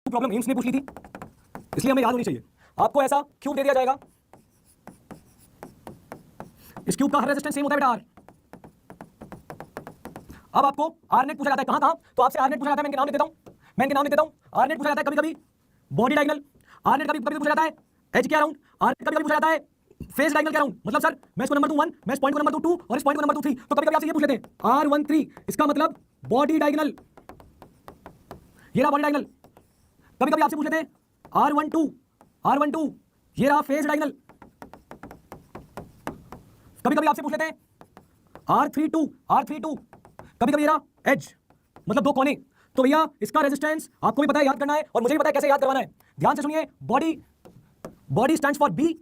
Problem AIIMS ने पूछ ली थी, इसलिए हमें याद होनी चाहिए। आपको ऐसा क्यूब दे दिया जाएगा, इस क्यूब का हर रेजिस्टेंस सेम होता है बेटा आर। अब आपको आर नेट पूछा जाता है, कहां कहां, तो आपसे आर नेट पूछा जाता है, मैं इनके नाम लिख देता हूं, मैं इनके नाम लिख देता हूं। आर नेट पूछा जाता है कभी कभी बॉडी डायगोनल, आर नेट कभी कभी पूछा जाता है एज के अराउंड, आर नेट कभी कभी पूछा जाता है फेस डायगोनल के अराउंड। मतलब सर मैं इसको नंबर 2 1, मैं इस पॉइंट को नंबर 2 2 और इस पॉइंट को नंबर 2 3, तो कभी कभी आपसे ये पूछ लेते हैं R13, इसका मतलब बॉडी डायगोनल, ये रहा बॉडी डायगोनल। कभी कभी आपसे पूछ लेते हैं R12, ये रहा फेस डायगोनल। कभी कभी आपसे पूछ लेते हैं R32, कभी कभी ये रहा एज, मतलब दो कोने। तो भैया इसका रेजिस्टेंस आपको भी पता है, याद करना है, और मुझे भी पता है कैसे याद करवाना है। ध्यान से सुनिए, body stands for B,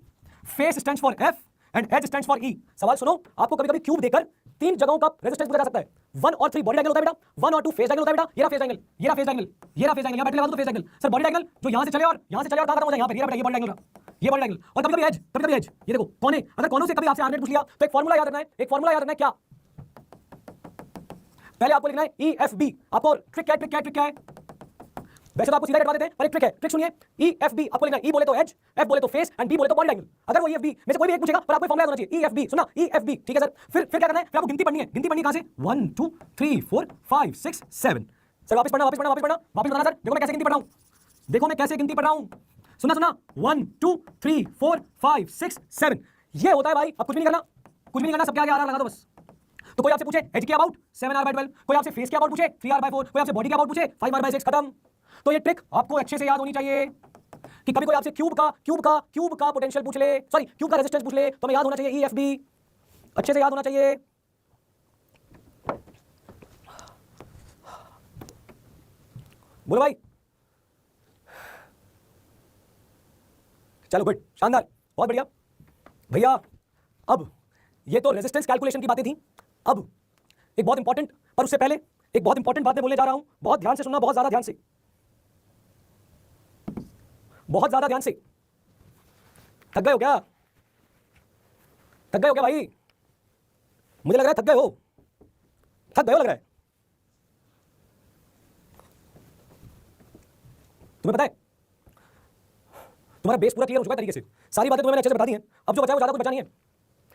face stands for F and edge stands for E. सवाल सुनो, आपको कभी कभी क्यूब देकर तीन जगहों का रेजिस्टेंस पूछा जा सकता है। 1 और 3 बॉडी डायगोनल होता है बेटा, 1 और 2 फेस डायगोनल होता है बेटा। ये रहा फेस डायगोनल, ये रहा फेस डायगोनल, ये रहा फेस डायगोनल, यहां बैठने लगा तो face diagonal. Sir body diagonal जो यहां से चले और यहां से चले और कहां खत्म हो जाए, यहां पे, ये बेटा ये बॉडी डायगोनल रहा, ये बॉडी डायगोनल। और कभी कभी एज, ये देखो कोने। अगर कोनों से कभी आपसे आर्नेट पूछ लिया तो एक फार्मूला याद रखना है, एक फार्मूला याद रखना है। क्या पहले आपको लिखना है EFB। आपको ट्रिक क्या है, वैसे तो आपको सीधा कटवा देते हैं, पर एक ट्रिक है, ट्रिक सुनिए। EFB आपको लिखना है, E बोले तो एज, F बोले तो फेस एंड B बोले तो बॉडी डायगोनल। अगर वो EFB में से कोई भी एक पूछेगा, पर आपको फॉर्मूला याद होना चाहिए EFB। सुना, EFB, ठीक है सर। फिर क्या करना है, फिर आपको गिनती पढ़नी है। गिनती पढ़नी कहां से, 1 2 3 4 5 6 7। सर वापस पढ़ना, वापस बताना सर। देखो मैं कैसे गिनती पढ़ रहा हूं, देखो मैं कैसे गिनती पढ़ रहा हूं। सुना 1 2 3 4 5 6 7, ये होता है भाई। अब कुछ भी नहीं करना, कुछ भी नहीं करना, सबके आगे आर लगा दो बस। तो कोई आपसे पूछे एच के अबाउट 7R/12, कोई आपसे फेस के अबाउट पूछे 3R/4, कोई आपसे बॉडी के अबाउट पूछे 5R/6, खत्म। तो ये ट्रिक आपको अच्छे से याद होनी चाहिए कि कभी कोई आपसे क्यूब का पोटेंशियल पूछ ले, सॉरी क्यूब का रेजिस्टेंस पूछ ले, तो हमें याद होना चाहिए EFB, अच्छे से याद होना चाहिए। बोलो भाई, चलो गुड, शानदार, बहुत बढ़िया भैया। अब ये तो रेजिस्टेंस कैलकुलेशन की बातें थी। अब एक बहुत इंपॉर्टेंट, पर उससे पहले एक बहुत इंपॉर्टेंट बात मैं बोलने जा रहा हूं, बहुत ध्यान से सुनना, बहुत ज्यादा ध्यान से, बहुत ज्यादा ध्यान से। थक गए हो क्या, थक गए हो क्या भाई? मुझे लग रहा है थक गए हो, लग रहा है। तुम्हें पता है तुम्हारा बेस पूरा क्लियर हो चुका है तरीके से, सारी बातें तुम्हें मैंने अच्छे से बता दी हैं। अब जो बचा है वो ज्यादा कुछ बचा नहीं है।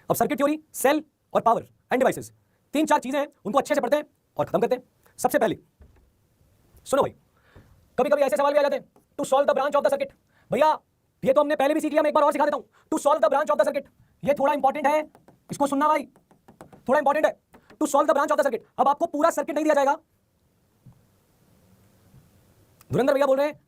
अब सर्किट थ्योरी, सेल और पावर एंड डिवाइसेस, 3-4 चीजें हैं, उनको अच्छे से पढ़ते हैं और खत्म करते हैं। सबसे पहले सुनो भाई, कभी कभी ऐसे सवाल भी आ जाते हैं, to solve the branch of the circuit. भैया ये तो हमने पहले भी सीख लिया, मैं एक बार और सिखा देता हूं। To solve the branch of the circuit, ये थोड़ा इंपॉर्टेंट है, इसको सुनना भाई, थोड़ा इंपॉर्टेंट है। To solve the branch of the circuit, अब आपको पूरा सर्किट नहीं दिया जाएगा। धुरंधर भैया बोल रहे हैं